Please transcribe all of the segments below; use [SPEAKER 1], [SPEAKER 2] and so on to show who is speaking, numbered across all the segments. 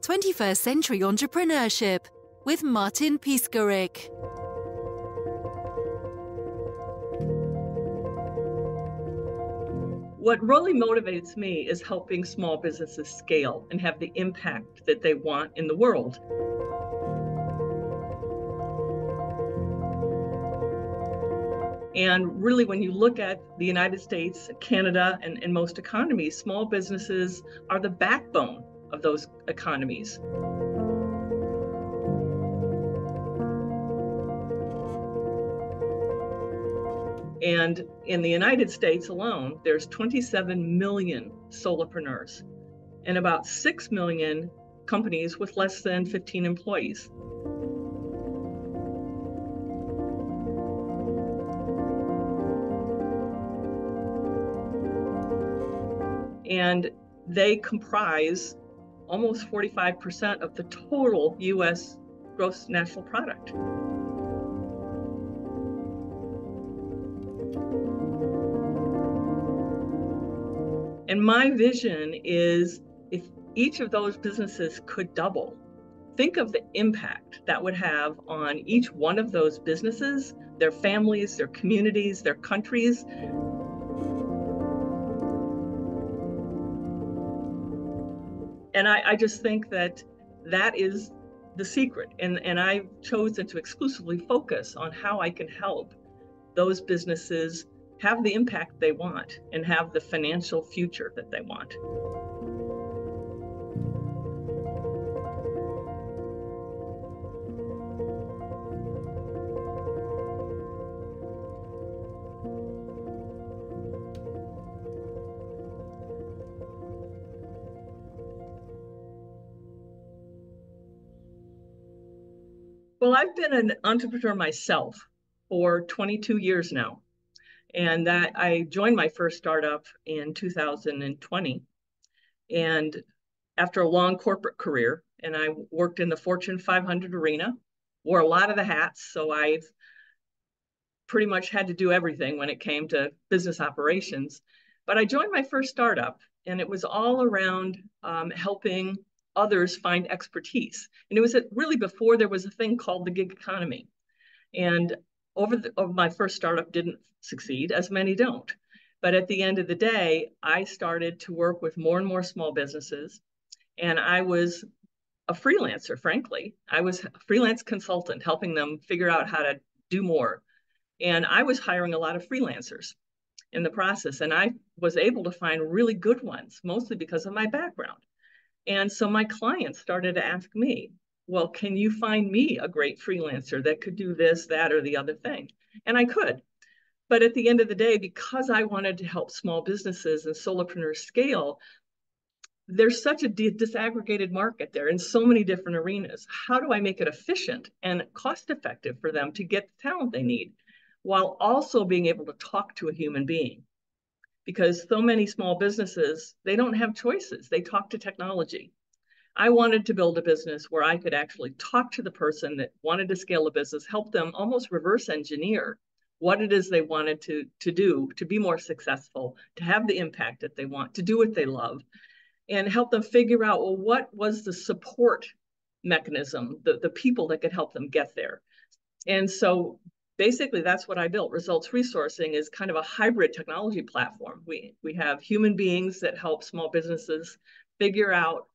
[SPEAKER 1] 21st Century Entrepreneurship with Martin Piskarik.
[SPEAKER 2] What really motivates me is helping small businesses scale and have the impact that they want in the world. And really, when you look at the United States, Canada, and most economies, small businesses are the backbone of those economies. And in the United States alone, there's 27 million solopreneurs and about 6 million companies with less than 15 employees. And they comprise almost 45% of the total U.S. gross national product. And my vision is if each of those businesses could double, think of the impact that would have on each one of those businesses, their families, their communities, their countries. And I just think that that is the secret. And I've chosen to exclusively focus on how I can help those businesses have the impact they want and have the financial future that they want. Well, I've been an entrepreneur myself for 22 years now. And that I joined my first startup in 2020. And after a long corporate career, and I worked in the Fortune 500 arena, wore a lot of the hats. So I've pretty much had to do everything when it came to business operations. But I joined my first startup, and it was all around helping others find expertise. And it was really before there was a thing called the gig economy. And over my first startup didn't succeed, as many don't. But at the end of the day, I started to work with more and more small businesses. And I was a freelancer, frankly. I was a freelance consultant, helping them figure out how to do more. And I was hiring a lot of freelancers in the process. And I was able to find really good ones, mostly because of my background. And so my clients started to ask me, well, can you find me a great freelancer that could do this, that, or the other thing? And I could. But at the end of the day, because I wanted to help small businesses and solopreneurs scale, there's such a disaggregated market there in so many different arenas. How do I make it efficient and cost effective for them to get the talent they need while also being able to talk to a human being? Because so many small businesses, they don't have choices. They talk to technology. I wanted to build a business where I could actually talk to the person that wanted to scale a business, help them almost reverse engineer what it is they wanted to do to be more successful, to have the impact that they want, to do what they love, and help them figure out, well, what was the support mechanism, the people that could help them get there. And so basically that's what I built. Results Resourcing is kind of a hybrid technology platform. We have human beings that help small businesses figure out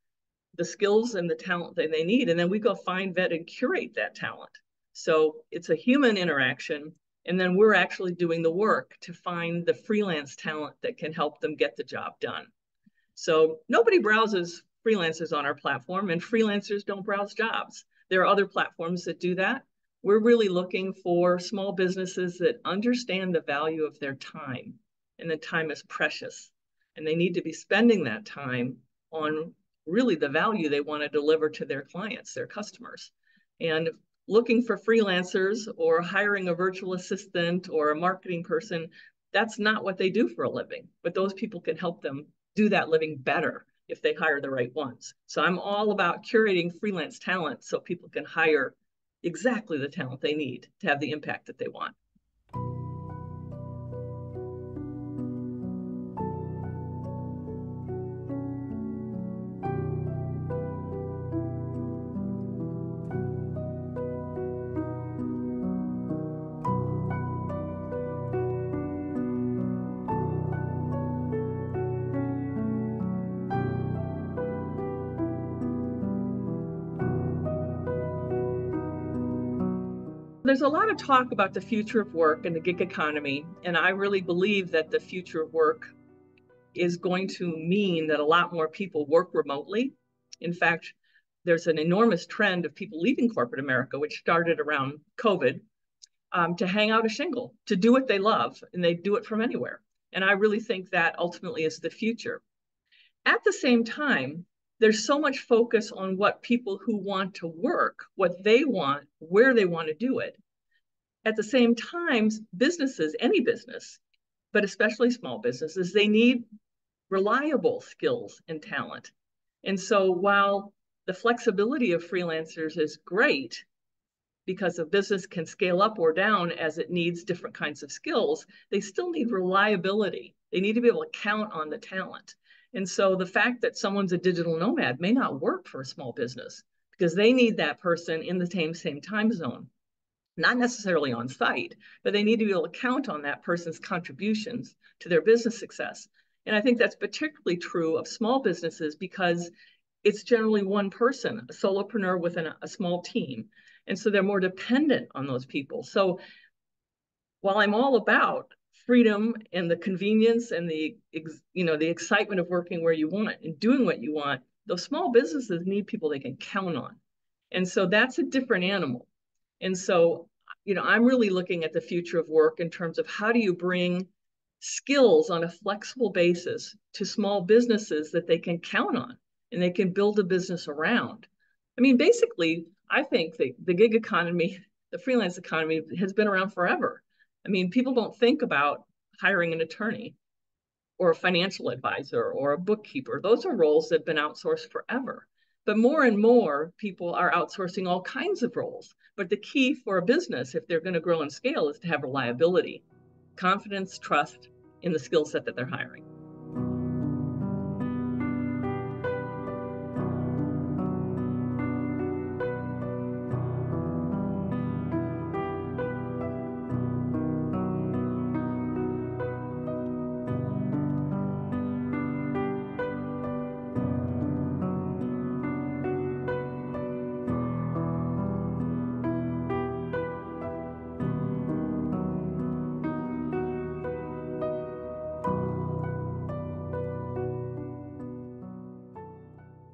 [SPEAKER 2] the skills and the talent that they need. And then we go find, vet, and curate that talent. So it's a human interaction. And then we're actually doing the work to find the freelance talent that can help them get the job done. So nobody browses freelancers on our platform, and freelancers don't browse jobs. There are other platforms that do that. We're really looking for small businesses that understand the value of their time, and that time is precious. And they need to be spending that time on really the value they want to deliver to their clients, their customers. And looking for freelancers or hiring a virtual assistant or a marketing person, that's not what they do for a living. But those people can help them do that living better if they hire the right ones. So I'm all about curating freelance talent so people can hire exactly the talent they need to have the impact that they want. There's a lot of talk about the future of work and the gig economy, and I really believe that the future of work is going to mean that a lot more people work remotely. In fact, there's an enormous trend of people leaving corporate America, which started around COVID, to hang out a shingle, to do what they love, and they do it from anywhere. And I really think that ultimately is the future. At the same time, there's so much focus on what people who want to work, what they want, where they want to do it. At the same time, businesses, any business, but especially small businesses, they need reliable skills and talent. And so while the flexibility of freelancers is great because a business can scale up or down as it needs different kinds of skills, they still need reliability. They need to be able to count on the talent. And so the fact that someone's a digital nomad may not work for a small business because they need that person in the same time zone. Not necessarily on site, but they need to be able to count on that person's contributions to their business success. And I think that's particularly true of small businesses because it's generally one person, a solopreneur with a small team. And so they're more dependent on those people. So while I'm all about freedom and the convenience and the excitement of working where you want and doing what you want, those small businesses need people they can count on. And so that's a different animal. And so, I'm really looking at the future of work in terms of how do you bring skills on a flexible basis to small businesses that they can count on and they can build a business around. I mean, basically, I think the gig economy, the freelance economy has been around forever. I mean, people don't think about hiring an attorney or a financial advisor or a bookkeeper. Those are roles that have been outsourced forever. But more and more people are outsourcing all kinds of roles. But the key for a business, if they're going to grow and scale, is to have reliability, confidence, trust in the skill set that they're hiring.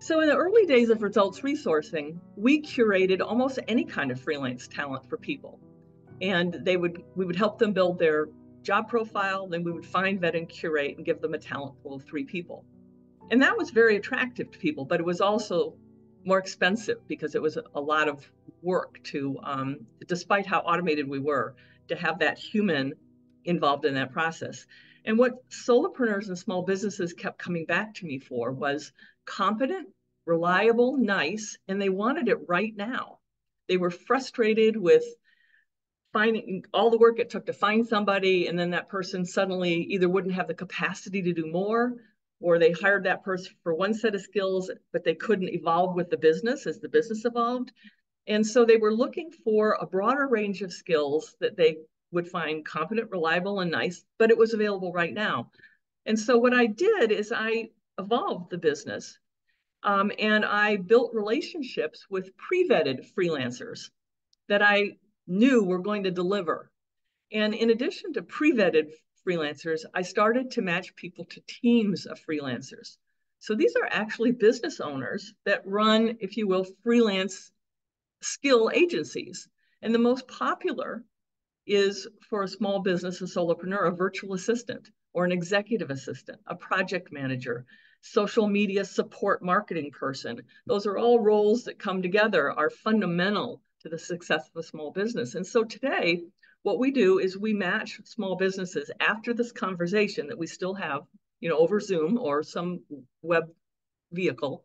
[SPEAKER 2] So in the early days of results resourcing, we curated almost any kind of freelance talent for people. And we would help them build their job profile, then we would find, vet, and curate and give them a talent pool of 3 people. And that was very attractive to people, but it was also more expensive because it was a lot of work to, despite how automated we were, to have that human involved in that process. And what solopreneurs and small businesses kept coming back to me for was competent, reliable, nice, and they wanted it right now. They were frustrated with finding all the work it took to find somebody, and then that person suddenly either wouldn't have the capacity to do more, or they hired that person for one set of skills, but they couldn't evolve with the business as the business evolved. And so they were looking for a broader range of skills that they would find competent, reliable, and nice, but it was available right now. And so what I did is I evolved the business, and I built relationships with pre-vetted freelancers that I knew were going to deliver. And in addition to pre-vetted freelancers, I started to match people to teams of freelancers. So these are actually business owners that run, if you will, freelance skill agencies. And the most popular is, for a small business, a solopreneur, a virtual assistant or an executive assistant, a project manager, social media support marketing person. Those are all roles that come together, are fundamental to the success of a small business. And so today, what we do is we match small businesses after this conversation that we still have, over Zoom or some web vehicle.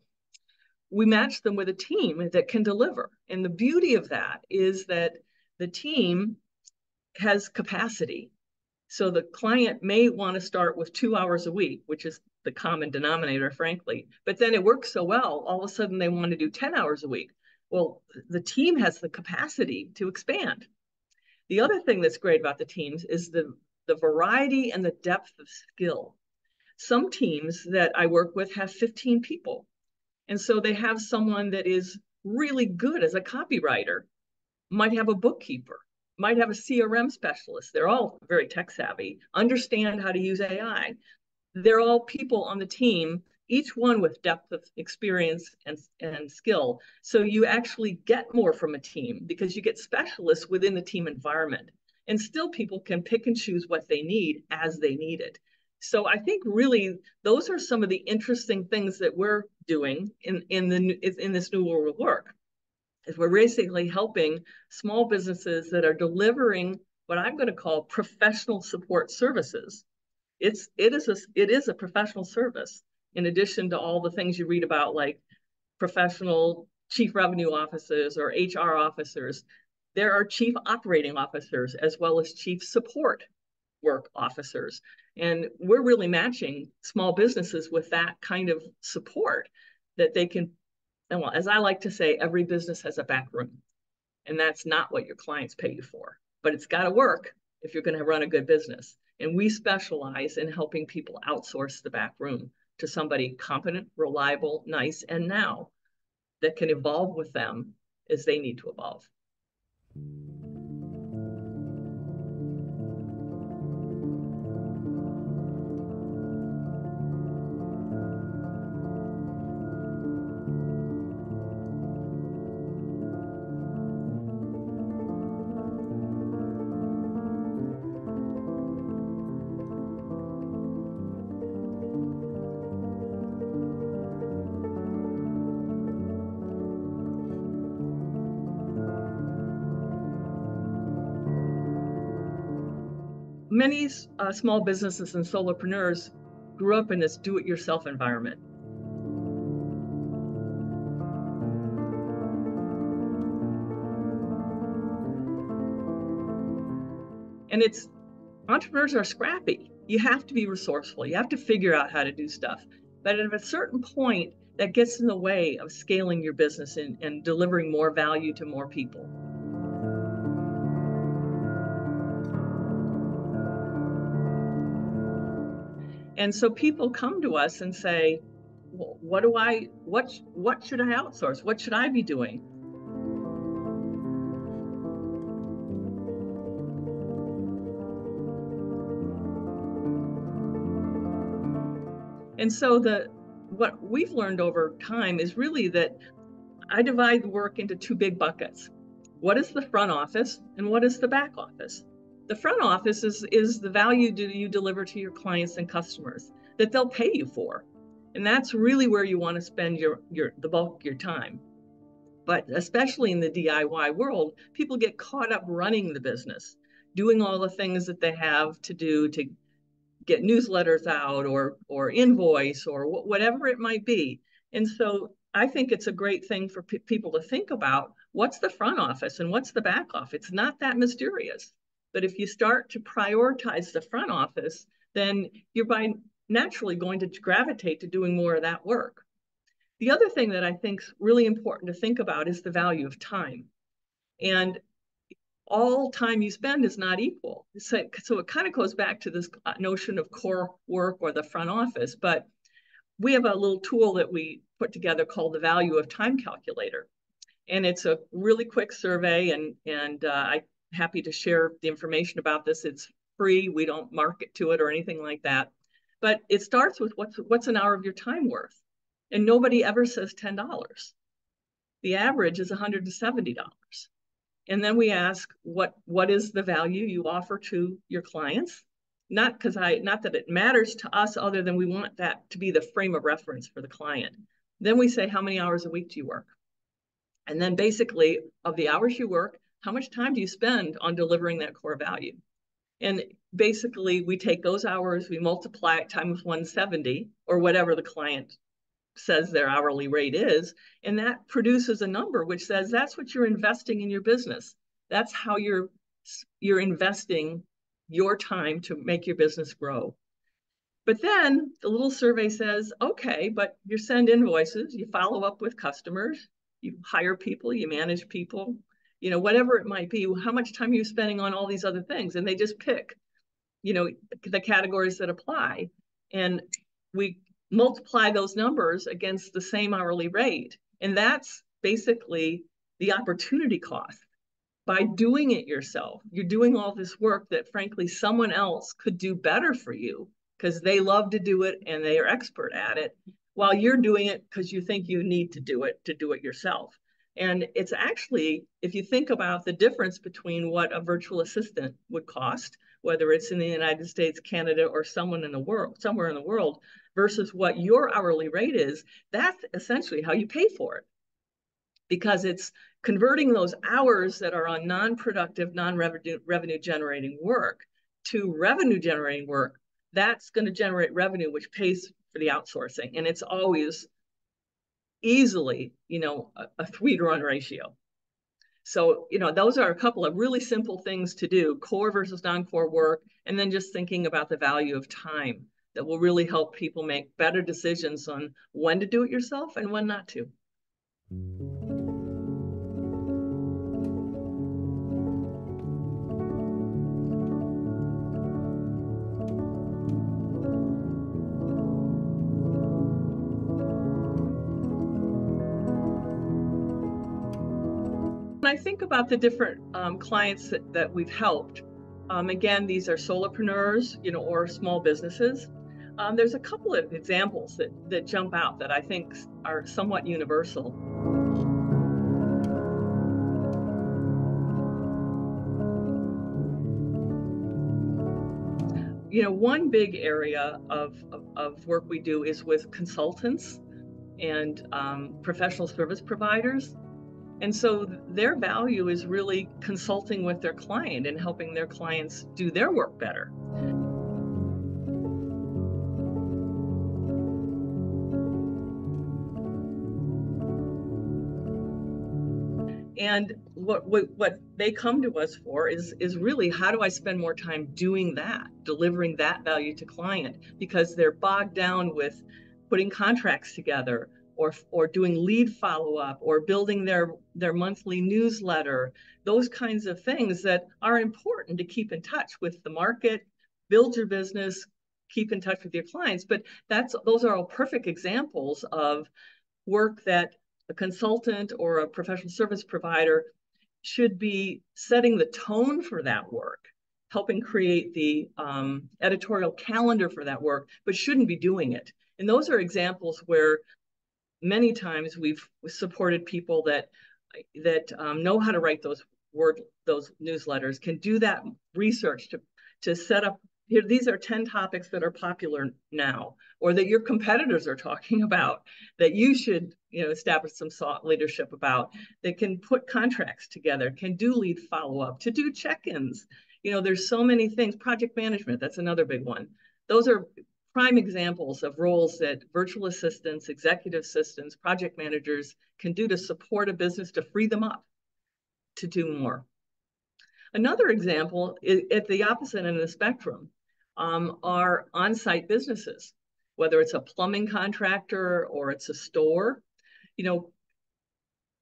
[SPEAKER 2] We match them with a team that can deliver. And the beauty of that is that the team has capacity. So the client may want to start with 2 hours a week, which is the common denominator, frankly. But then it works so well, all of a sudden they want to do 10 hours a week. Well, the team has the capacity to expand. The other thing that's great about the teams is the variety and the depth of skill. Some teams that I work with have 15 people. And so they have someone that is really good as a copywriter, might have a bookkeeper, might have a CRM specialist. They're all very tech savvy, understand how to use AI. They're all people on the team, each one with depth of experience and skill. So you actually get more from a team because you get specialists within the team environment. And still people can pick and choose what they need as they need it. So I think really those are some of the interesting things that we're doing in this new world of work. Is we're basically helping small businesses that are delivering what I'm going to call professional support services. It is a professional service in addition to all the things you read about, like professional chief revenue officers or HR officers. There are chief operating officers as well as chief support work officers. And we're really matching small businesses with that kind of support that they can. And well, as I like to say, every business has a back room, and that's not what your clients pay you for, but it's got to work if you're going to run a good business. And we specialize in helping people outsource the back room to somebody competent, reliable, nice, and now that can evolve with them as they need to evolve. Many small businesses and solopreneurs grew up in this do-it-yourself environment. And entrepreneurs are scrappy. You have to be resourceful. You have to figure out how to do stuff. But at a certain point, that gets in the way of scaling your business and delivering more value to more people. And so people come to us and say, well, what should I outsource? What should I be doing? And so what we've learned over time is really that I divide the work into two big buckets. What is the front office and what is the back office? The front office is the value you deliver to your clients and customers that they'll pay you for. And that's really where you want to spend the bulk of your time. But especially in the DIY world, people get caught up running the business, doing all the things that they have to do to get newsletters out or invoice or whatever it might be. And so I think it's a great thing for people to think about what's the front office and what's the back office. It's not that mysterious. But if you start to prioritize the front office, then you're naturally going to gravitate to doing more of that work. The other thing that I think is really important to think about is the value of time. And all time you spend is not equal. So it kind of goes back to this notion of core work or the front office. But we have a little tool that we put together called the Value of Time Calculator. And it's a really quick survey, and I'm happy to share the information about this. It's free. We don't market to it or anything like that. But it starts with what's an hour of your time worth? And nobody ever says $10. The average is $170. And then we ask what is the value you offer to your clients? Not that it matters to us other than we want that to be the frame of reference for the client. Then we say, how many hours a week do you work? And then basically of the hours you work, how much time do you spend on delivering that core value? And basically we take those hours, we multiply it times 170 or whatever the client says their hourly rate is, and that produces a number which says that's what you're investing in your business. That's how you're investing your time to make your business grow. But then the little survey says, okay, but you send invoices, you follow up with customers, you hire people, you manage people, whatever it might be, how much time are you spending on all these other things? And they just pick, the categories that apply. And we multiply those numbers against the same hourly rate. And that's basically the opportunity cost. by doing it yourself. You're doing all this work that frankly someone else could do better for you because they love to do it and they are expert at it, while you're doing it because you think you need to do it yourself. And it's actually, if you think about the difference between what a virtual assistant would cost, whether it's in the United States, Canada, or somewhere in the world, versus what your hourly rate is, that's essentially how you pay for it. Because it's converting those hours that are on non-productive, non-revenue generating work to revenue generating work. That's going to generate revenue, which pays for the outsourcing. And it's always easily, a 3-to-1 ratio. So, those are a couple of really simple things to do, core versus non-core work, and then just thinking about the value of time that will really help people make better decisions on when to do it yourself and when not to. When I think about the different clients that we've helped, again, these are solopreneurs, or small businesses. There's a couple of examples that jump out that I think are somewhat universal. One big area of work we do is with consultants and professional service providers. And so their value is really consulting with their client and helping their clients do their work better. And what they come to us for is really, how do I spend more time doing that, delivering that value to client? Because they're bogged down with putting contracts together, or doing lead follow-up, or building their monthly newsletter, those kinds of things that are important to keep in touch with the market, build your business, keep in touch with your clients. But those are all perfect examples of work that a consultant or a professional service provider should be setting the tone for that work, helping create the editorial calendar for that work, but shouldn't be doing it. And those are examples where many times we've supported people that know how to write those newsletters, can do that research to set up. Here, these are 10 topics that are popular now, or that your competitors are talking about, that you should establish some thought leadership about. They can put contracts together, can do lead follow-up, to do check-ins. There's so many things. Project management, that's another big one. Those are prime examples of roles that virtual assistants, executive assistants, project managers can do to support a business, to free them up to do more. Another example is at the opposite end of the spectrum, are on-site businesses, whether it's a plumbing contractor or it's a store.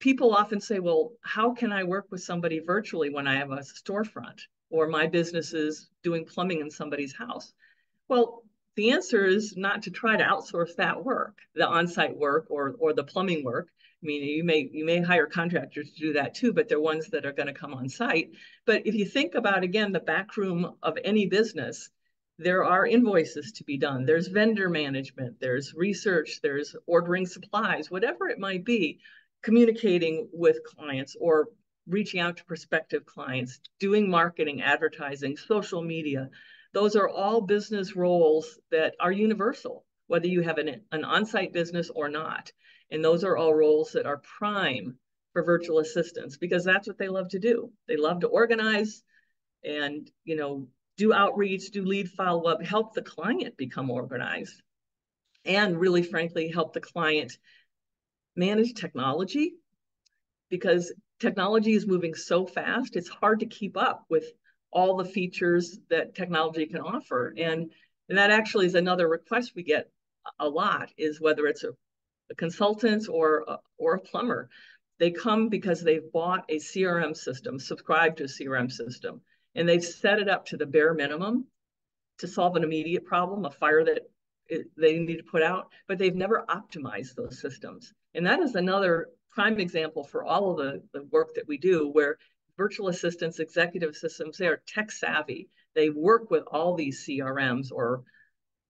[SPEAKER 2] People often say, well, how can I work with somebody virtually when I have a storefront, or my business is doing plumbing in somebody's house? Well, the answer is not to try to outsource that work, the on-site work or the plumbing work. I mean, you may hire contractors to do that too, but they're ones that are going to come on site. But if you think about, again, the back room of any business, there are invoices to be done. There's vendor management, there's research, there's ordering supplies, whatever it might be, communicating with clients or reaching out to prospective clients, doing marketing, advertising, social media. Those are all business roles that are universal, whether you have an on-site business or not. And those are all roles that are prime for virtual assistants, because that's what they love to do. They love to organize and, do outreach, do lead follow-up, help the client become organized, and really, frankly, help the client manage technology, because technology is moving so fast, it's hard to keep up with all the features that technology can offer. And that actually is another request we get a lot, is whether it's a consultant or a plumber. They come because they've bought a CRM system, subscribed to a CRM system, and they've set it up to the bare minimum to solve an immediate problem, a fire that they need to put out, but they've never optimized those systems. And that is another prime example for all of the work that we do, where virtual assistants, executive assistants, they are tech savvy. They work with all these CRMs or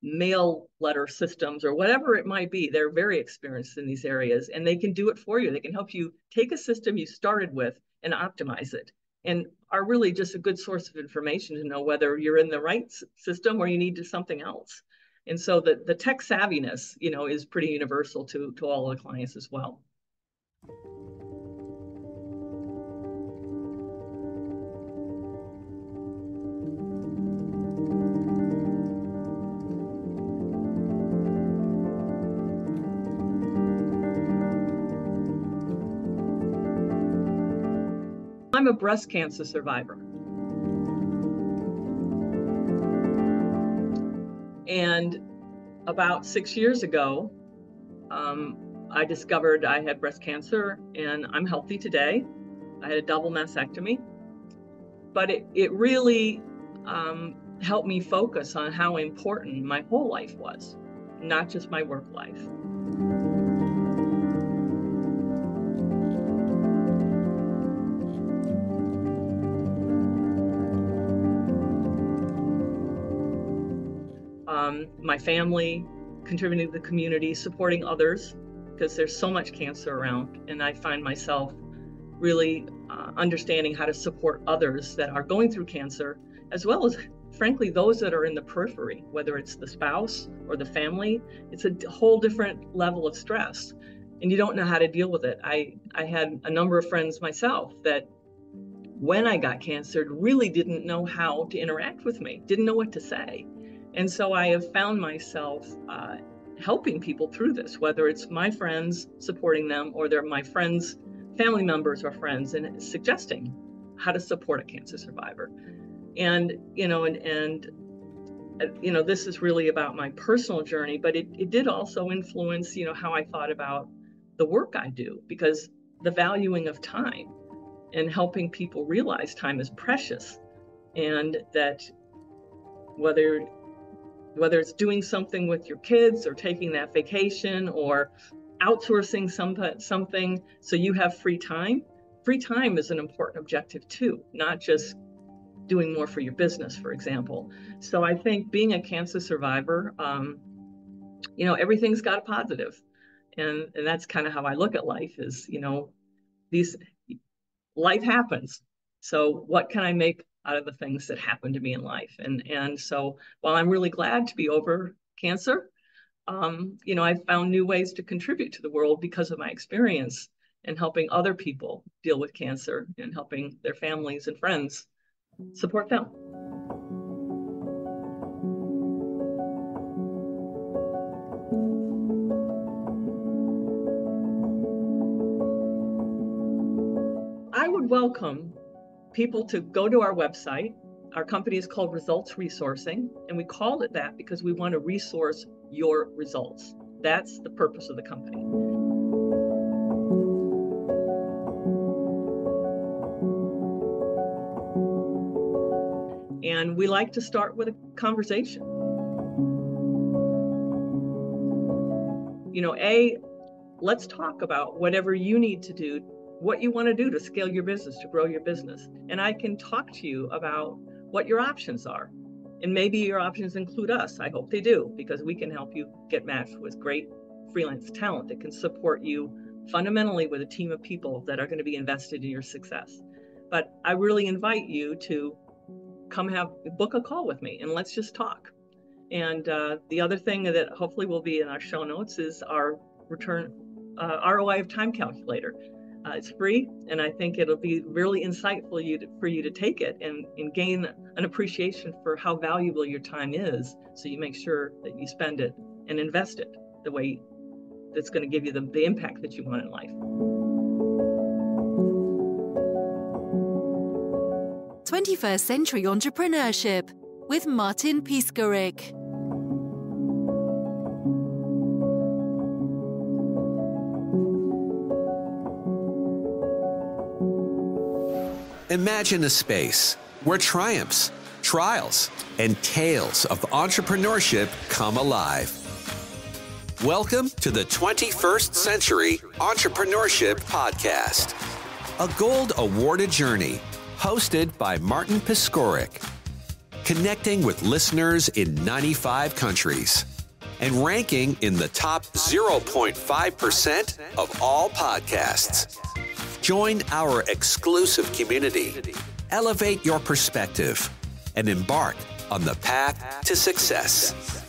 [SPEAKER 2] mail letter systems or whatever it might be. They're very experienced in these areas, and they can do it for you. They can help you take a system you started with and optimize it, and are really just a good source of information to know whether you're in the right system or you need to something else. And so the tech savviness, is pretty universal to all the clients as well. I'm a breast cancer survivor. And about 6 years ago, I discovered I had breast cancer, and I'm healthy today. I had a double mastectomy, but it really helped me focus on how important my whole life was, not just my work life. My family, contributing to the community, supporting others, because there's so much cancer around, and I find myself really understanding how to support others that are going through cancer, as well as, frankly, those that are in the periphery, whether it's the spouse or the family. It's a whole different level of stress, and you don't know how to deal with it. I had a number of friends myself that, when I got cancer, really didn't know how to interact with me, didn't know what to say. And so I have found myself helping people through this, whether it's my friends supporting them or they're my friends, family members or friends, and suggesting how to support a cancer survivor. And, this is really about my personal journey, but it did also influence, how I thought about the work I do, because the valuing of time and helping people realize time is precious, and that whether it's doing something with your kids or taking that vacation or outsourcing something so you have free time is an important objective too, not just doing more for your business, for example. So I think being a cancer survivor, everything's got a positive. And that's kind of how I look at life is, life happens. So what can I make out of the things that happen to me in life? And so while I'm really glad to be over cancer, I've found new ways to contribute to the world because of my experience and helping other people deal with cancer and helping their families and friends support them. I would welcome people to go to our website. Our company is called Results Resourcing, and we called it that because we want to resource your results. That's the purpose of the company. And we like to start with a conversation. Let's talk about whatever you need to do, what you want to do to scale your business, to grow your business. And I can talk to you about what your options are. And maybe your options include us. I hope they do, because we can help you get matched with great freelance talent that can support you fundamentally with a team of people that are going to be invested in your success. But I really invite you to come book a call with me and let's just talk. And the other thing that hopefully will be in our show notes is our ROI of time calculator. It's free, and I think it'll be really insightful for you to take it and gain an appreciation for how valuable your time is, so you make sure that you spend it and invest it the way that's going to give you the impact that you want in life.
[SPEAKER 1] 21st Century Entrepreneurship with Martin Piskarik.
[SPEAKER 3] Imagine a space where triumphs, trials, and tales of entrepreneurship come alive. Welcome to the 21st Century Entrepreneurship Podcast, a gold awarded journey hosted by Martin Piskorik. Connecting with listeners in 95 countries and ranking in the top 0.5% of all podcasts. Join our exclusive community, elevate your perspective, and embark on the path to success.